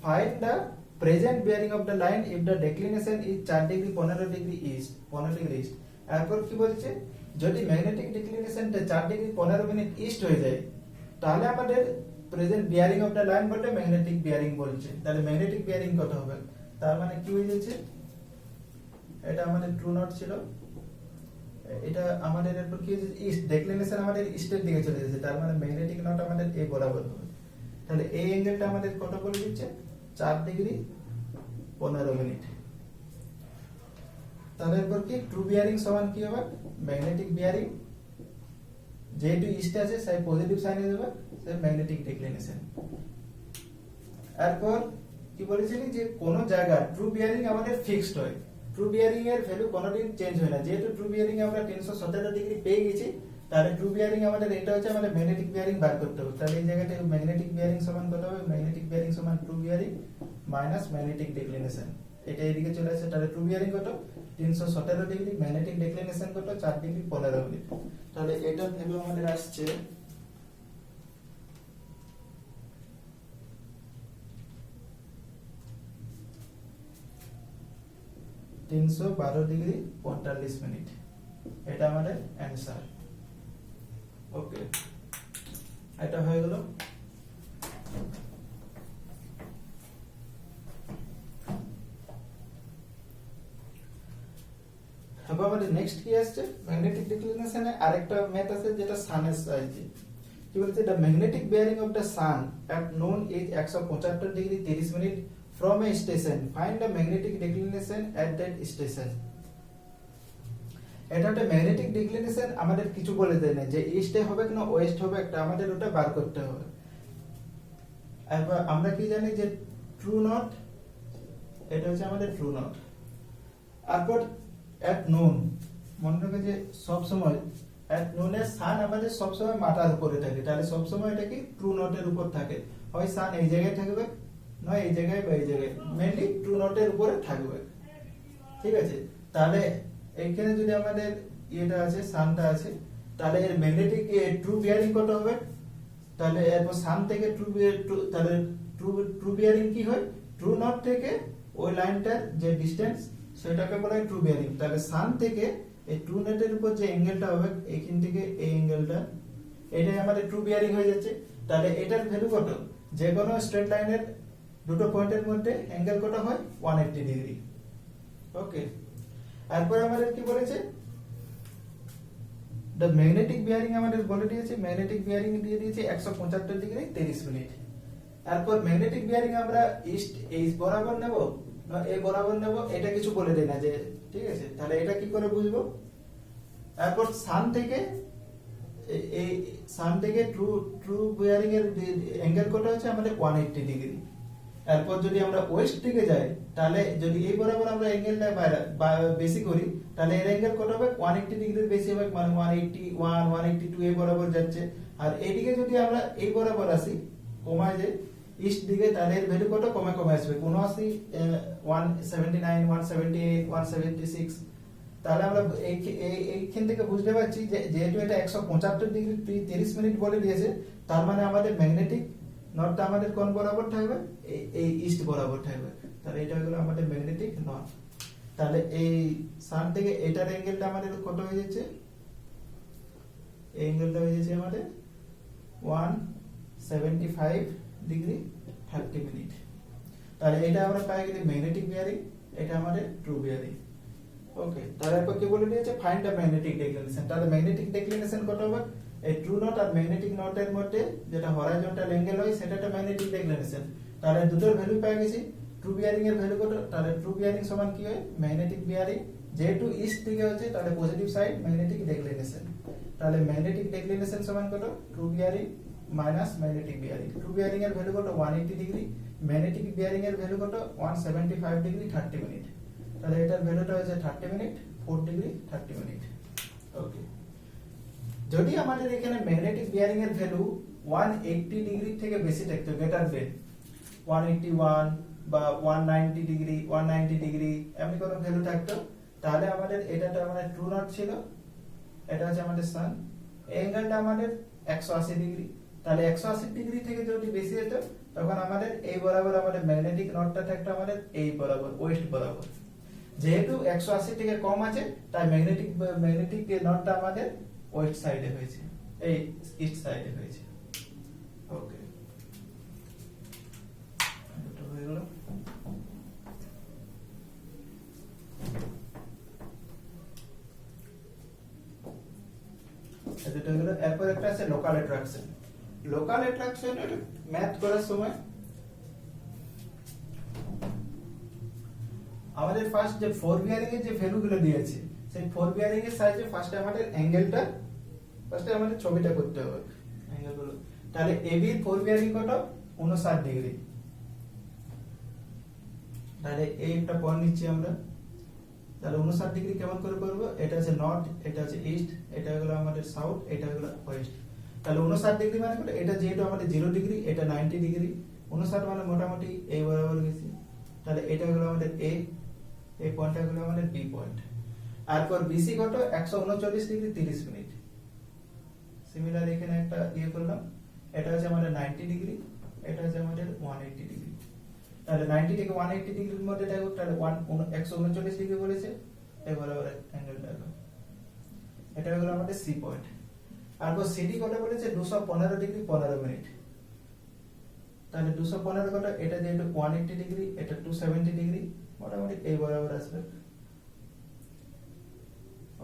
Find the present bearing of the line if the declination is 4 degree 15 degree east, 15 degree east. এরপর কি বলেছে? যদি ম্যাগনেটিক ডিক্লিনেশনটা 4 ডিগ্রি 15 মিনিট ইস্ট হয়ে যায় তাহলে আমাদের present bearing of the line বলতে ম্যাগনেটিক বিয়ারিং বলছে। তাহলে ম্যাগনেটিক বিয়ারিং কত হবে? তার মানে কি হয়ে যাচ্ছে? এটা আমাদের ট্রু নট ছিল, এটা আমাদের এরপর কি হচ্ছে? ইস্ট ডিক্লিনেশন আমাদের ইস্টের দিকে চলে যাচ্ছে, তার মানে ম্যাগনেটিক নট আমাদের এই বরাবর হবে। তাহলে এই অ্যাঙ্গেলটা আমাদের কত বলে দিচ্ছে? 4 ডিগ্রি 15 মিনিট। তাহলে এরপর কি ট্রু বিয়ারিং সমান কি হবে? ম্যাগনেটিক বিয়ারিং যেহেতু ইস্টে আছে তাই পজিটিভ সাইন হয়ে যাবে, তাই ম্যাগনেটিক ডিক্লিনেশন। এরপর কি বলেছিলি যে কোন জায়গা ট্রু বিয়ারিং আমাদের ফিক্সড হয়, ট্রু বিয়ারিং এর ভ্যালু কোনোদিন চেঞ্জ হয় না। যেহেতু ট্রু বিয়ারিং আমরা 317 ডিগ্রি পেয়ে গেছি, তাহলে ট্রু বিয়ারিং আমাদের এটা হচ্ছে আমাদের ম্যাগনেটিক বিয়ারিং বার করতে হবে। তাহলে এই জায়গাটায় ম্যাগনেটিক বিয়ারিং সমান কত হবে? ম্যাগনেটিক বিয়ারিং সমান ট্রু বিয়ারিং মাইনাস ম্যাগনেটিক ডিক্লিনেশন। এটা এদিকে চলে আসছে, তাহলে ট্রু বিয়ারিং কত? 317 ডিগ্রি, ম্যাগনেটিক ডিক্লিনেশন কত? 4 ডিগ্রি 15 মিনিট। তাহলে এটার ভ্যালু আমাদের আসছে 312 ডিগ্রি 45 মিনিট। এটা আমাদের অ্যানসার। ওকে, এটা হয়ে গেল। এবার আমাদের নেক্সট কি আসছে, ম্যাগনেটিক ডিক্লিনেশনে আরেকটা ম্যাথ আছে যেটা সানের সাহায্যে। কি বলছে, the magnetic bearing of the sun at noon is 175 degree 30 minute from a station, find the magnetic declination at that station. এটা একটা ম্যাগনেটিক ডিক্লিনেশন আমাদের কিছু বলে দেয় না যে ইস্টে হবে না ওয়েস্ট হবে, একটা আমাদের ওটা বার করতে হবে। এবার আমরা কি জানি যে ট্রু নট, এটা হচ্ছে আমাদের ট্রু নট। তারপর এট নোন, মনে রাখবে যে সব সময় এট নোনের সান আমাদের সব সময় মাথার উপরে থাকে, তাহলে সব সময় এটা কি ট্রু নটের উপর থাকে, হয় সান এই জায়গায় থাকবে নয় এই জায়গায় বা এই জায়গায়, মেইনলি ট্রু নটের উপরে থাকবে। ঠিক আছে, তাহলে এইখানে যদি আমাদের এটা আছে সানটা আছে, তাহলে এর ম্যাগনেটিক ট্রু বিয়ারিং কত হবে, তাহলে এরপর সান থেকে তাহলে ট্রু বিয়ারিং কি হয়, ট্রু নট থেকে ওই লাইনটার যে ডিসটেন্স সেটাকে বলা হয় ট্রু বিয়ারিং। তাহলে সান থেকে এই ট্রু নেটের উপর যে অ্যাঙ্গেলটা হবে এইখান থেকে এই অ্যাঙ্গেলটা, এটাই আমাদের ট্রু বিয়ারিং হয়ে যাচ্ছে। তাহলে এটার ভ্যালু কত, যে কোনো স্ট্রেট লাইনের দুটো পয়েন্টের মধ্যে অ্যাঙ্গেল কত হয় 180 ডিগ্রি। ওকে, এরপর আমাদের কি বলেছে, দ্য ম্যাগনেটিক বিয়ারিং আমাদের বলে দিয়েছে, ম্যাগনেটিক বিয়ারিং দিয়ে দিয়েছে 175 ডিগ্রি 30 মিনিট। এরপর ম্যাগনেটিক বিয়ারিং আমরা ইস্ট এইচ বরাবর নেব না এ বরাবর নেব, এটা কিছু বলে দেয় না যে, ঠিক আছে। তাহলে এটা কি করে বুঝবো, এরপর সান থেকে এই সান থেকে ট্রু বিয়ারিং এর অ্যাঙ্গেল কত হচ্ছে আমাদের 180 ডিগ্রি। এরপর যদি আমরা ওয়েস্ট দিকে যাই, তাহলে যদি এই বরাবর আমরা অ্যাঙ্গেলটা বেশি করি, তাহলে এর অ্যাঙ্গেল কত হবে 180 ডিগ্রির বেশি হবে, মানে 181 182 এই বরাবর যাচ্ছে। আর এইদিকে যদি আমরা এই বরাবর আসি কমায় যে ইস্ট দিকে, তাহলে এর ভ্যালু কত কমে কমে আসবে 79 179 178 176। তাহলে আমরা এইখান থেকে বুঝতে পারছি যে যেহেতু এটা 175 ডিগ্রি 30 মিনিট বলে দিয়েছে, তার মানে আমাদের ম্যাগনেটিক নটটা আমাদের কোন বরাবর থাকবে, এই ইস্ট বরাবর থাকবে। তাহলে এটা হলো আমাদের ম্যাগনেটিক নট। তাহলে এই সান থেকে এটার অ্যাঙ্গেলটা আমাদের কত হয়ে যাচ্ছে, এই অ্যাঙ্গেলটা হয়ে যাচ্ছে আমাদের 175 ডিগ্রি 30 মিনিট। তাহলে এটা আমরা পাই গেলে ম্যাগনেটিক বিয়ারিং, এটা আমাদের ট্রু বিয়ারিং। ওকে, তারপর কি বলে দিয়েছে, ফাইন্ড দ্য ম্যাগনেটিক ডিক্লিনেশন। তাহলে ম্যাগনেটিক ডিক্লিনেশন কত হবে, এই ট্রু নট আর ম্যাগনেটিক নটের মধ্যে যেটা হরাইজন্টাল অ্যাঙ্গেল হয় সেটা একটা ম্যাগনেটিক ডিক্লিনেশন। তাহলে দুটোর ভ্যালু পেয়ে গেছি। ট্রু বিয়ারিং এর ভ্যালু কত, তাহলে ট্রু বিয়ারিং সমান কি হয়, ম্যাগনেটিক বিয়ারিং যেহেতু ইস্ট দিকে হচ্ছে তাহলে পজিটিভ সাইড ম্যাগনেটিক ডিক্লিনেশন। তাহলে ম্যাগনেটিক ডিক্লিনেশন সমান কত, true bearing minus magnetic bearing. True bearing এর ভ্যালু কত 180 ডিগ্রি, ম্যাগনেটিক বিয়ারিং এর ভ্যালু কত 175 ডিগ্রি 30 মিনিট। তাহলে এটার ভ্যালুটা হচ্ছে 30 মিনিট 4 ডিগ্রি 30 মিনিট। ওকে, যদি আমাদের এখানে ম্যাগনেটিক বিয়ারিং এর ভ্যালু 180 ডিগ্রি থেকে বেশি থাকতো, গ্রেটার দেন 181 বা 190 ডিগ্রি 190 ডিগ্রি এমনি কোনো ভ্যালু থাকতো, তাহলে আমাদের এটা আমাদের ট্রু নট ছিল, এটা হচ্ছে আমাদের সান, অ্যাঙ্গেলটা আমাদের 180 ডিগ্রি। তাহলে 180 ডিগ্রি থেকে যদি বেশি হতো তখন আমাদের এই বরাবর আমাদের ম্যাগনেটিক নটটা থাকতো আমাদের এই বরাবর ওয়েস্ট বরাবর। যেহেতু 180 থেকে কম আছে তাই ম্যাগনেটিক নটটা আমাদের ওয়েস্ট সাইডে হয়েছে, এই ইস্ট সাইডে হয়েছে। ওকে, এটা হয়ে গেল। এটা হলো, এরপর একটা আছে লোকাল অ্যাট্রাকশন। লোকাল অ্যাট্রাকশন এর ম্যাথ করার সময় আমাদের ফার্স্ট যে ফোর বিয়ারিং এর যে ভ্যালুগুলো দিয়েছে, সেই ফোর বিয়ারিং এর সাহায্যে ফার্স্টে আমাদের অ্যাঙ্গেলটা ফার্স্টে আমাদের ছবিটা করতে হবে অ্যাঙ্গেলগুলো। তাহলে এবি এর ফোর বিয়ারিং কত 59 ডিগ্রি। তাহলে এই একটা পয়েন্ট নিচ্ছি আমরা, তাহলে 59 ডিগ্রি কেমন করে করব, এটা হচ্ছে নর্থ, এটা হচ্ছে ইস্ট, এটা হলো আমাদের সাউথ, এটা হলো ওয়েস্ট। তাহলে 59 ডিগ্রি মানে কত, এটা যেহেতু আমাদের 0 ডিগ্রি, এটা 90 ডিগ্রি, 59 মানে মোটামুটি এই বরাবর গেছি। তাহলে এটা হলো আমাদের এ, এই পয়েন্টটা হলো আমাদের বি পয়েন্ট। এরপর বিসি কত 139 ডিগ্রি 30 মিনিট। সিমিলার এখানে একটা করলাম, এটা হচ্ছে আমাদের 90 ডিগ্রি, এটা হচ্ছে আমাদের 180 ডিগ্রি। তাহলে 90 থেকে 180 ডিগ্রির মধ্যে দেখো, তাহলে 139 ডিগ্রি বলেছে, এবার অ্যাঙ্গেলটা হলো এটা হলো আমাদের সি পয়েন্ট। আর সিডি কত বলেছে 215 ডিগ্রি 15 মিনিট। তাহলে 215 কত, এটা যেহেতু 180 ডিগ্রি, এটা 270 ডিগ্রি, মোটামুটি এই বরাবর আসবে।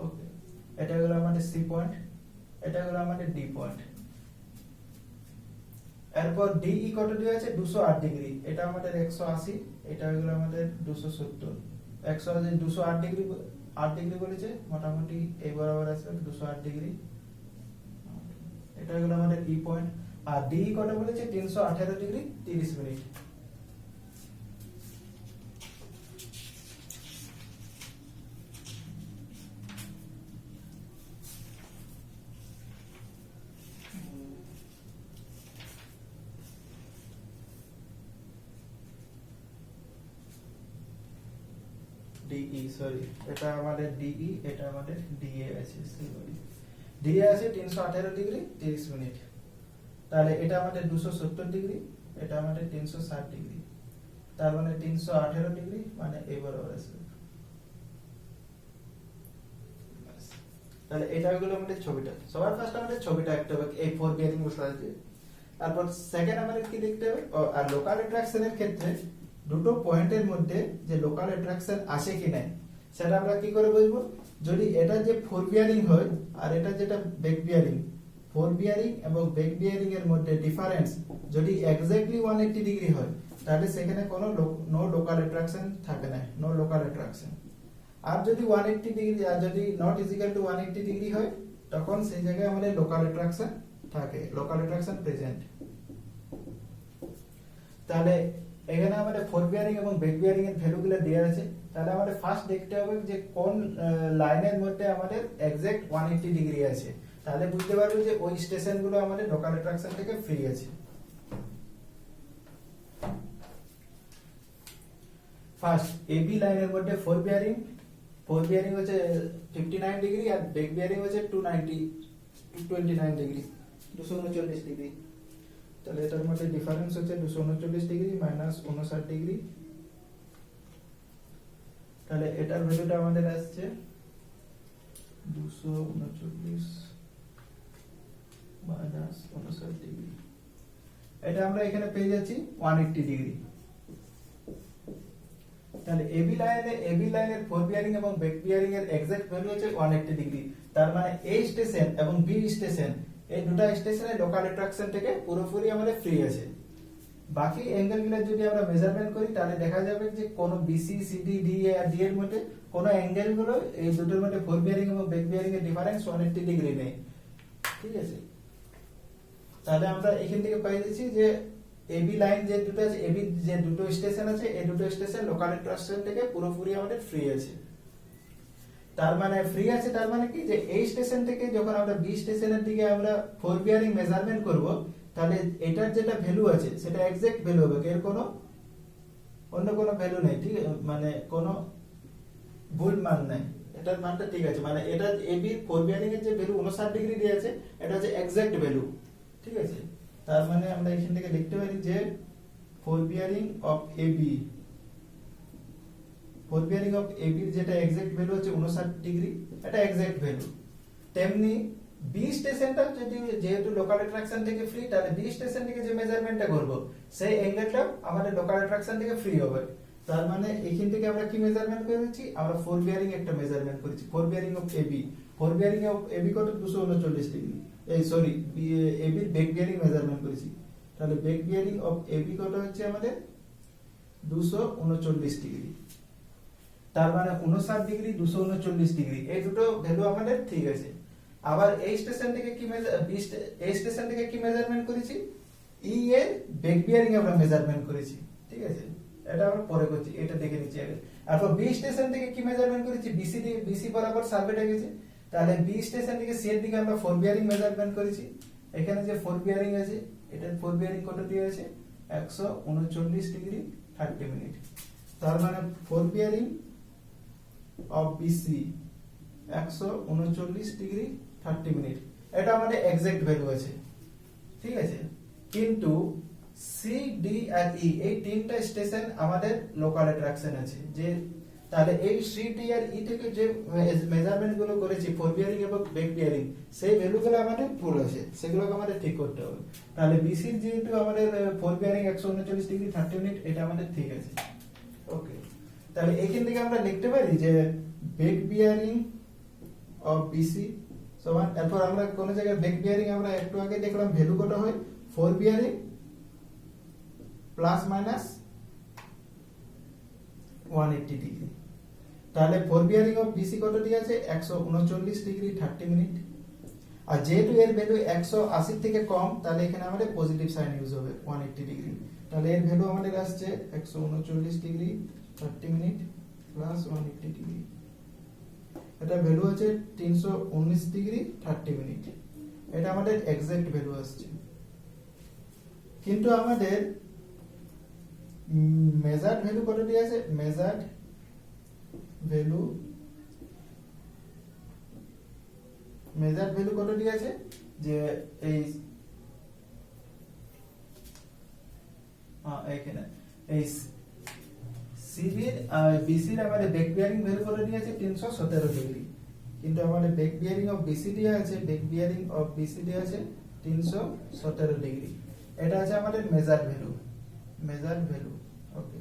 ওকে, এটা হলো আমাদের সি পয়েন্ট, এটা হলো আমাদের ডি পয়েন্ট। এরপর ডিই কত দেওয়া আছে 208 ডিগ্রি, এটা আমাদের 180, এটা হলো আমাদের 270। 180 208 ডিগ্রি 8 ডিগ্রি বলেছে, মোটামুটি এই বরাবর আসবে 208 ডিগ্রি। এটা হলো আমাদের ই পয়েন্ট। আর ডিই কত বলেছে 318 ডিগ্রি 30 মিনিট। ডিই সরি, এটা আমাদের ডিই, এটা আমাদের ডিএ আছে, সরি ডিএ আছে 318 ডিগ্রি 30 মিনিট। তাহলে এটা আমাদের 270 ডিগ্রি, এটা আমাদের 360 ডিগ্রি, তার মানে 318 ডিগ্রি, মানে এই বরাবর আসবে। তাহলে এটা হলো আমাদের ছবিটা। সবার ফার্স্ট আমাদের ছবিটা আঁকতে হবে এই ফোর বিয়ারিং সাহায্যে। তারপর সেকেন্ড আমাদের কি দেখতে হবে, আর লোকাল অ্যাট্রাকশনের ক্ষেত্রে দুটো পয়েন্টের মধ্যে যে লোকাল অ্যাট্রাকশন আসে কি নাই সেটা আমরা কি করে বুঝবো। যদি এটা যে ফোর বিয়ারিং হয় আর এটা যেটা ব্যাক বিয়ারিং, ফোর বিয়ারিং এবং ব্যাক বিয়ারিং এর মধ্যে ডিফারেন্স যদি এক্স্যাক্টলি 180 ডিগ্রি হয়, তাহলে সেখানে কোনো নো লোকাল অ্যাট্রাকশন থাকে না, নো লোকাল অ্যাট্রাকশন। আর যদি 180 ডিগ্রি, আর যদি নট ইজিক্যাল টু 180 ডিগ্রি হয়, তখন সেই জায়গায় আমাদের লোকাল অ্যাট্রাকশন থাকে, লোকাল অ্যাট্রাকশন প্রেজেন্ট। তাহলে এখানে আমাদের ফোর বিয়ারিং এবং ব্যাক বিয়ারিং এর ভ্যালুগুলো দেওয়া আছে। তাহলে আমাদের ফার্স্ট দেখতে হবে যে কোন লাইনের মধ্যে আমাদের এক্সাক্ট 180 ডিগ্রি আছে, তাহলে বুঝতে পারবো যে ওই স্টেশনগুলো আমাদের লোকাল অ্যাট্রাকশন থেকে ফ্রি আছে। ফার্স্ট এবি লাইনের মধ্যে ফোর বিয়ারিং হচ্ছে 59 ডিগ্রি আর ব্যাক বিয়ারিং হচ্ছে 229 ডিগ্রি, 239 ডিগ্রি। তাহলে এটার মধ্যে ডিফারেন্স হচ্ছে 239 ডিগ্রি মাইনাস 59 ডিগ্রি। তাহলে এটার ভ্যালুটা আমাদের আসছে 239 মাইনাস 59 ডিগ্রি। এটা আমরা এখানে পেয়ে যাচ্ছি 180 ডিগ্রি। তাহলে এবি লাইনের ফোর বিয়ারিং এবং ব্যাক বিয়ারিং এর এক্সাক্ট ভ্যালু হচ্ছে 180 ডিগ্রি। তার মানে এ স্টেশন এবং বি স্টেশন, এই দুটো স্টেশনে লোকাল অ্যাট্রাকশন থেকে পুরোপুরি আমাদের ফ্রি আছে। বাকি অ্যাঙ্গেলগুলো যদি আমরা মেজারমেন্ট করি, তাহলে দেখা যাবে যে কোন বিসি সিডি ডি আর ডি এর মধ্যে কোন অ্যাঙ্গেলগুলো এই দুটোর মধ্যে ফোর বিয়ারিং এবং ব্যাক বিয়ারিং এর ডিফারেন্স 180 ডিগ্রি নেই, ঠিক আছে। তাহলে আমরা এখান থেকে পেয়ে যাচ্ছি যে এবি লাইন যে দুটো আছে, এবি যে দুটো স্টেশন আছে, এই দুটো স্টেশন লোকাল অ্যাট্রাকশন থেকে পুরোপুরি আমাদের ফ্রি আছে। তার মানে ফ্রি আছে, তার মানে কি যে এই স্টেশন থেকে যখন আমরা বি স্টেশনের দিকে আমরা ফোর বিয়ারিং মেজারমেন্ট করব, তাহলে এটার যেটা ভ্যালু আছে সেটা এক্সাক্ট ভ্যালু হবে, এর কোনো অন্য কোনো ভ্যালু নেই, ঠিক আছে, মানে কোনো ভুল মান নাই, এটার মানটা ঠিক আছে। মানে এটা এবি ফোর বিয়ারিং এর যে ভ্যালু 59 ডিগ্রি দিয়ে আছে, এটা হচ্ছে এক্সাক্ট ভ্যালু, ঠিক আছে। তার মানে আমরা এখান থেকে লিখতে পারি যে fore bearing of AB, fore bearing of AB যেটা এক্সাক্ট ভ্যালু হচ্ছে 59 ডিগ্রি, এটা এক্সাক্ট ভ্যালু। তেমনি বি স্টেশনটা যদি যেহেতু লোকাল অ্যাট্রাকশন থেকে ফ্রি, তাহলে বি স্টেশন থেকে যে মেজারমেন্টটা করব সেই অ্যাঙ্গেলটা আমাদের লোকাল অ্যাট্রাকশন থেকে ফ্রি হবে। তার মানে এখান থেকে আমরা কি মেজারমেন্ট করেছি, আমরা ফোর বিয়ারিং একটা মেজারমেন্ট করেছি, fore bearing of AB. Fore bearing of AB কত 239 ডিগ্রি, এই sorry AB back bearing measurement করেছি। তাহলে ব্যাক বিয়ারিং অফ এবি কত হচ্ছে আমাদের 239 ডিগ্রি। তার মানে 59 ডিগ্রি 239 ডিগ্রি, এই দুটো ভ্যালু আমাদের ঠিক আছে। আবার এই স্টেশন থেকে কি এই স্টেশন থেকে কি মেজারমেন্ট করেছি, ই এর ব্যাক বিয়ারিং আমরা মেজারমেন্ট করেছি, ঠিক আছে। এটা আমরা পরে করছি, এটা দেখে নিচ্ছি আগে। তারপর বি স্টেশন থেকে কি মেজারমেন্ট করেছি, বিসি বরাবর সার্ভেটা গেছে, তাহলে বি স্টেশন থেকে সি এর দিকে আমরা ফোর বিয়ারিং মেজারমেন্ট করেছি। এখানে যে ফোর বিয়ারিং আছে, এটা ফোর বিয়ারিং কত দিয়ে আছে 139 ডিগ্রি 30 মিনিট। তার মানে fore bearing of BC 139 degree 30 minute, এটা আমাদের এক্সাক্ট ভ্যালু আছে, ঠিক আছে। কিন্তু সি ডি আর ই এই তিনটা স্টেশন আমাদের লোকাল অ্যাট্রাকশন আছে। যে তাহলে এই সি ডি আর ই থেকে যে মেজারমেন্ট গুলো করেছি ফোর বিয়ারিং এবং ব্যাক বিয়ারিং, সেই ভ্যালুগুলো আমাদের ভুল আছে, সেগুলোকে আমাদের ঠিক করতে হবে। তাহলে বিসি যেহেতু আমাদের ফোর বিয়ারিং 139 ডিগ্রি 30 মিনিট, এটা আমাদের ঠিক আছে। ওকে, তাহলে এখান থেকে আমরা লিখতে পারি যে ব্যাক বিয়ারিং অফ বিসি সমান, এরপর আমরা কোন জায়গায় ব্যাক বিয়ারিং আমরা একটু আগে দেখলাম ভ্যালু কত হয়, four bearing plus minus 180 degree. তাহলে ফোর বিয়ারিং অফ বিসি কত দিয়ে আছে 139 ডিগ্রি 30 মিনিট। আর যেহেতু এর ভ্যালু 180 থেকে কম, তাহলে এখানে আমাদের পজিটিভ সাইন ইউজ হবে 180 ডিগ্রি। তাহলে এর ভ্যালু আমাদের আসছে 139 ডিগ্রি 30 মিনিট প্লাস 180 ডিগ্রি। এটা ভ্যালু আছে 319 ডিগ্রি 30 মিনিট। এটা আমাদের এক্সাক্ট ভ্যালু আসছে। কিন্তু আমাদের মেজার্ড ভ্যালু কত দিয়ে আছে, মেজার্ড ভ্যালু কত দিয়ে আছে, যে এই এখানে এই সিবির বিসির আমাদের ব্যাক বিয়ারিং ভ্যালু কত দিয়ে আছে 317 ডিগ্রি। কিন্তু আমাদের ব্যাক বিয়ারিং অফ বিসি দিয়ে আছে, ব্যাক বিয়ারিং অফ বিসি দিয়ে আছে 317 ডিগ্রি। এটা আছে আমাদের মেজার্ড ভ্যালু। ওকে,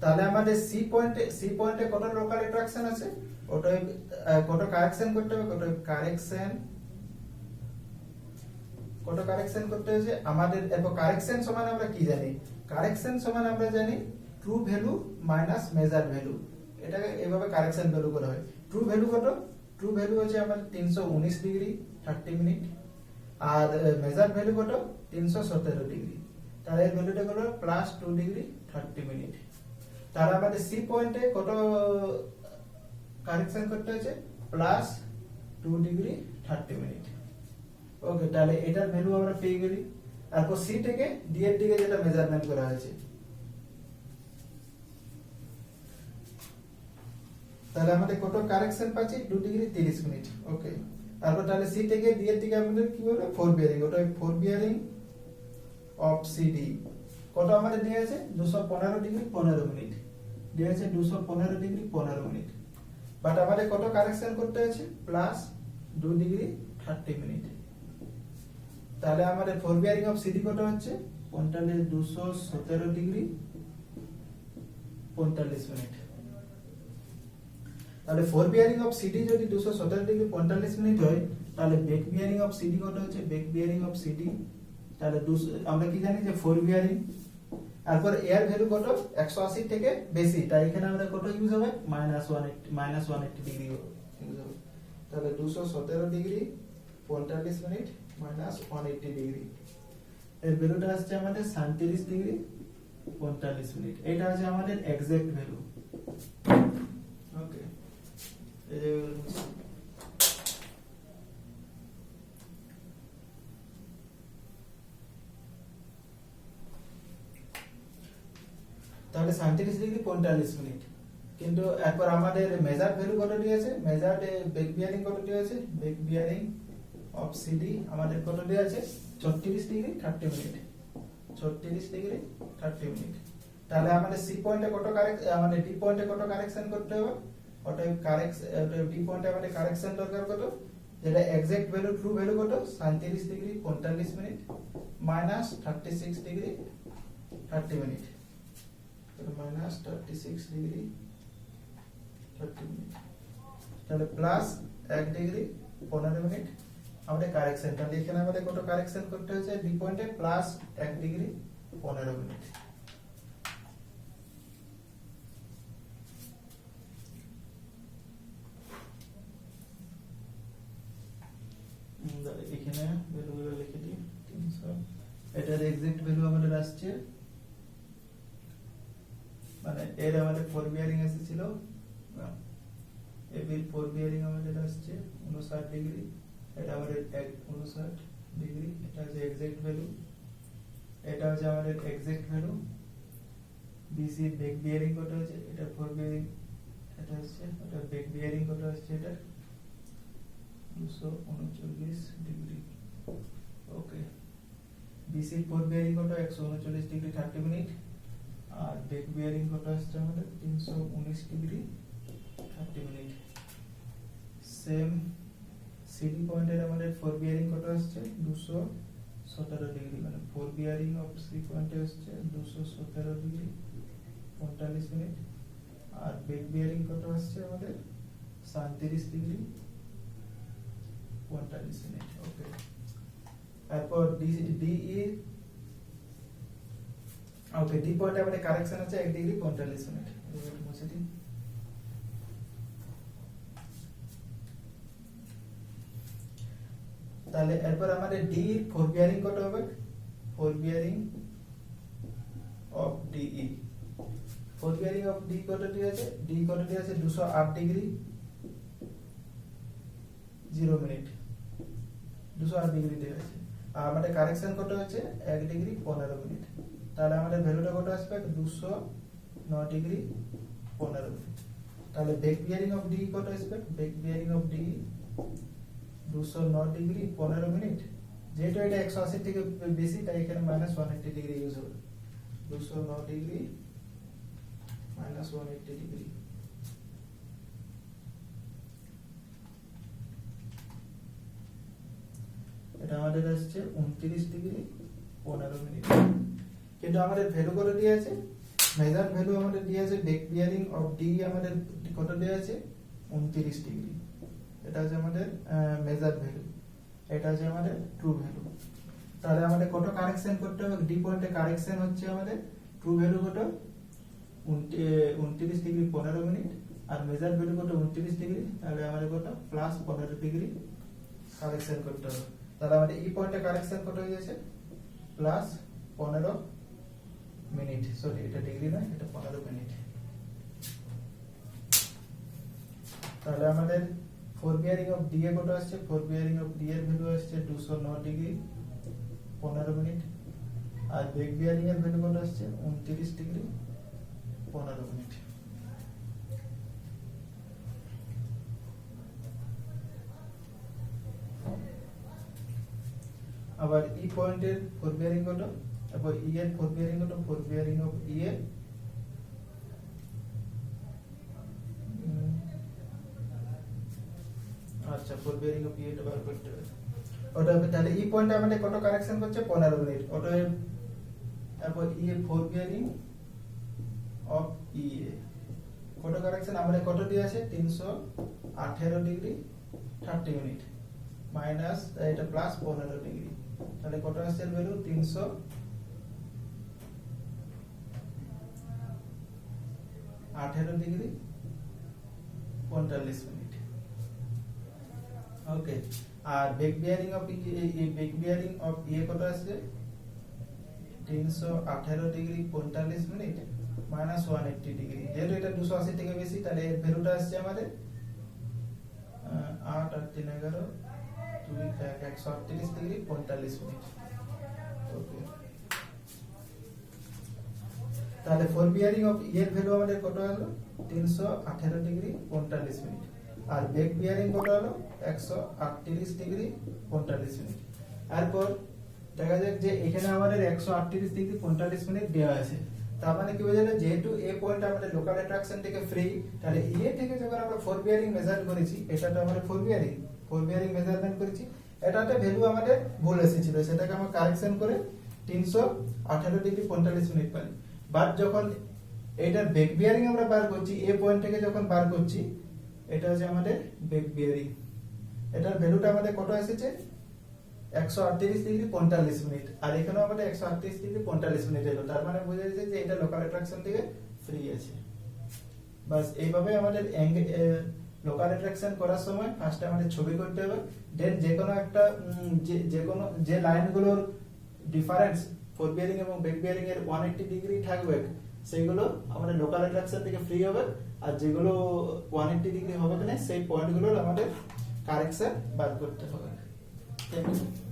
তাহলে আমাদের সি পয়েন্টে কত লোকাল অ্যাট্রাকশন আছে, ওটা কত কারেকশন করতে হবে, কত কারেকশন করতে হয়েছে আমাদের। এরপর কারেকশন সমান আমরা কি জানি, কারেকশন সমান আমরা জানি true value minus measured value. এটাকে এভাবে কারেকশন ভ্যালু করা হয়। ট্রু ভ্যালু কত, ট্রু ভ্যালু হচ্ছে আমাদের 319 ডিগ্রি 30 মিনিট, আর মেজার্ড ভ্যালু কত 317 ডিগ্রি। তাহলে এর ভ্যালুটা হলো প্লাস 2 ডিগ্রি 30 মিনিট। তাহলে আমাদের সি পয়েন্টে কত কারেকশন করতে হয়েছে, প্লাস 2 ডিগ্রি 30 মিনিট। ওকে, তাহলে এটার ভ্যালু আমরা পেয়ে গেলি। তারপর সি থেকে ডি এর দিকে যেটা মেজারমেন্ট করা হয়েছে, তাহলে আমাদের কত কারেকশন পাচ্ছি 2 ডিগ্রি 30 মিনিট। ওকে, তারপর তাহলে সি থেকে ডি এর দিকে আমাদের কি হলো ফোর বিয়ারিং, ওটা ফোর বিয়ারিং অফ সিডি কত আমাদের দিয়ে আছে 215 ডিগ্রি 15 মিনিট দিয়ে আছে, 215 ডিগ্রি 15 মিনিট। বাট আমাদের কত কারেকশন করতে আছে, প্লাস 2 ডিগ্রি 30 মিনিট। তাহলে আমাদের ফোর বিয়ারিং অফ সিডি কত হচ্ছে 217 ডিগ্রি 45 মিনিট। তাহলে ফোর বিয়ারিং অফ সিডি যদি 217 ডিগ্রি 45 মিনিট হয়, তাহলে ব্যাক বিয়ারিং অফ সিডি কত হচ্ছে, ব্যাক বিয়ারিং অফ সিডি তাহলে আমরা কি জানি যে ফোর বিয়ারিং, তারপর এর ভ্যালু কত 180 থেকে বেশি, তাই এখানে আমাদের কত ইউজ হবে -180 ডিগ্রি ইউজ হবে। তাহলে 217 ডিগ্রি 45 মিনিট -180 ডিগ্রি, এর ভ্যালুটা আসছে আমাদের 37 ডিগ্রি 45 মিনিট। এটা হচ্ছে আমাদের এক্সাক্ট ভ্যালু। ওকে, তাহলে 37 ডিগ্রি 45 মিনিট। কিন্তু এরপর আমাদের মেজার্ড ভ্যালু কত দিয়েছে, মেজার্ড ব্যাক বিয়ারিং কত দিয়েছে, ব্যাক বিয়ারিং অফ সিডি আমাদের কত দিয়েছে 36 ডিগ্রি 30 মিনিট, 36 ডিগ্রি 30 মিনিট। তাহলে আমাদের সি পয়েন্টে কত আমাদের ডি পয়েন্টে কত কারেকশন করতে হবে, ওটা ডি পয়েন্টে আমাদের কারেকশন দরকার কত, যেটা এক্সাক্ট ভ্যালু ট্রু ভ্যালু কত 37 degree 45 minute -36 degree 30 minute, -36 degree 30 minute. তাহলে প্লাস 1 ডিগ্রি 15 মিনিট আমাদের কারেকশন। তাহলে এখানে আমাদের কত কারেকশন করতে হয়েছে, ডি পয়েন্টে প্লাস 1 ডিগ্রি 15 মিনিট। এখানে ভ্যালুগুলো লিখে দিই 300, এটার এক্সাক্ট ভ্যালু আমাদের আসছে, মানে এর আমাদের ফোর বিয়ারিং এসেছিল, এবির ফোর বিয়ারিং আমাদের আসছে 59 ডিগ্রি, এটা আমাদের 59 ডিগ্রি, এটা হচ্ছে এক্সাক্ট ভ্যালু। এটা হচ্ছে আমাদের exact value. BC back bearing কত হচ্ছে, এটা ফোর বিয়ারিং, এটা হচ্ছে এটা ব্যাক বিয়ারিং কত হচ্ছে, এটা 239 ডিগ্রি। ওকে, বিসির ফোর বিয়ারিং কত 139 ডিগ্রি 30 মিনিট, আর ব্যাক বিয়ারিং কত আসছে আমাদের 319 ডিগ্রি 30 মিনিট। সেম সিডি পয়েন্টের আমাদের ফোর বিয়ারিং কত আসছে 217 ডিগ্রি, মানে ফোর বিয়ারিং অফ সি পয়েন্টে আসছে 217 ডিগ্রি 45 মিনিট, আর ব্যাক বিয়ারিং কত আসছে আমাদের 37 ডিগ্রি 45 মিনিট। ওকে, তারপর ডি ই ওকে ডি পয়েন্টে আমাদের কারেকশন আছে 1 ডিগ্রি 45 মিনিট। এবার মুছে দিই। তাহলে এরপর আমাদের ডি ফোর বিয়ারিং কত হবে, fore bearing of DE, fore bearing of D কত দিয়ে আছে, ডি কত দিয়ে আছে 208 ডিগ্রি 0 মিনিট, 208 ডিগ্রি দিয়ে আছে। আর আমাদের কারেকশন কত হচ্ছে 1 ডিগ্রি 15 মিনিট। তাহলে আমাদের ভ্যালুটা কত আসবে 209 ডিগ্রি 15 মিনিট। তাহলে ব্যাক বিয়ারিং অফ ডি কত আসবে, back bearing of D 209 degree 15 minute, যেহেতু এটা 180 থেকে বেশি তাই এখানে -180 ডিগ্রি ইউজ হবে। 209 ডিগ্রি -180 ডিগ্রি। এটা আমাদের আসছে 29 ডিগ্রি 15 মিনিট। কিন্তু আমাদের ভ্যালু কত দিয়ে আছে, মেজার ভ্যালু আমাদের দিয়ে আছে ব্যাক বিয়ারিং অফ ডি আমাদের কত দিয়ে আছে 29 ডিগ্রি। এটা হচ্ছে আমাদের মেজার ভ্যালু, এটা হচ্ছে আমাদের ট্রু ভ্যালু। তাহলে আমাদের কত কারেকশন করতে হবে, ডি পয়েন্টে কারেকশন হচ্ছে আমাদের ট্রু ভ্যালু কত 29 ডিগ্রি 15 মিনিট, আর মেজার ভ্যালু কত 29 ডিগ্রি, তাহলে আমাদের কত +15 ডিগ্রি কারেকশন করতে হবে। তাহলে আমাদের এই পয়েন্টে কারেকশন কত হয়ে যাচ্ছে +15 মিনিট, সরি এটা ডিগ্রি না, এটা 15 মিনিট। তাহলে আমাদের four bearing of D A কত আসছে, ফোর বিয়ারিং অফ ডি এর ভ্যালু আসছে 209 ডিগ্রি 15 মিনিট, আর ব্যাক বিয়ারিং এর ভ্যালু কত আসছে 29 ডিগ্রি 15 মিনিট। আবার ই পয়েন্টের ফোর বিয়ারিং কত, তারপর ই এর ফোর বিয়ারিং কত, ফোর বিয়ারিং অফ ই এ আচ্ছা ফোর বিয়ারিং অফ ই এটা বার করতে হবে, ওটা হবে। তাহলে ই পয়েন্টে আমাদের কত কারেকশন করছে 15 মিনিট, ওটা তারপর ই এ ফোর বিয়ারিং অফ ই এ কত কারেকশন আমাদের কত দিয়ে আছে 318 ডিগ্রি 30 মিনিট মাইনাস এটা +15 ডিগ্রি, তাহলে কত আসছে ভ্যালু 318 ডিগ্রি 45 মিনিট। ওকে, আর back bearing of back bearing of E কত আসছে 318 ডিগ্রি 45 মিনিট -180 ডিগ্রি, যেহেতু এটা 280 থেকে বেশি তাহলে এর ভ্যালুটা আসছে আমাদের 8 আর 3 11 138 ডিগ্রি 45 মিনিট। ওকে, তাহলে ফোর বিয়ারিং অফ ই এর ভ্যালু আমাদের কত হলো 318 ডিগ্রি 45 মিনিট, আর ব্যাক বিয়ারিং কত হলো 138 ডিগ্রি 45 মিনিট। এরপর দেখা যাক যে এখানে আমাদের 138 ডিগ্রি 45 মিনিট দেওয়া আছে, তার মানে কি বোঝালো যেহেতু এ পয়েন্ট আমাদের লোকাল অ্যাট্রাকশন থেকে ফ্রি, তাহলে ই এ থেকে যখন আমরা ফোর বিয়ারিং মেজার করেছি, এটা তো আমাদের ফোর বিয়ারিং মেজারমেন্ট করেছি, এটাতে ভ্যালু আমাদের ভুল এসেছিল, সেটাকে আমরা কারেকশন করে 318 ডিগ্রি 45 মিনিট পাই। বাট যখন এটার ব্যাক বিয়ারিং আমরা বার করছি, এ পয়েন্ট থেকে যখন বার করছি, এটা হচ্ছে আমাদের ব্যাক বিয়ারিং, এটার ভ্যালুটা আমাদের কত এসেছে 138 ডিগ্রি 45 মিনিট, আর এখানেও আমাদের 138 ডিগ্রি 45 মিনিট এলো, তার মানে বোঝা যাচ্ছে যে এটা লোকাল অ্যাট্রাকশন থেকে ফ্রি আছে। বাস এইভাবে আমাদের লোকাল অ্যাট্রাকশন করার সময় ফার্স্টে আমাদের ছবি করতে হবে, দেন যে কোনো একটা যে লাইনগুলোর ডিফারেন্স ফোর বিয়ারিং এবং ব্যাক বিয়ারিং এর 180 ডিগ্রি থাকবে সেগুলো আমাদের লোকাল অ্যাট্রাকশন থেকে ফ্রি হবে, আর যেগুলো 180 ডিগ্রি হবে না সেই পয়েন্টগুলো আমাদের কারেকশন বার করতে হবে। Thank you.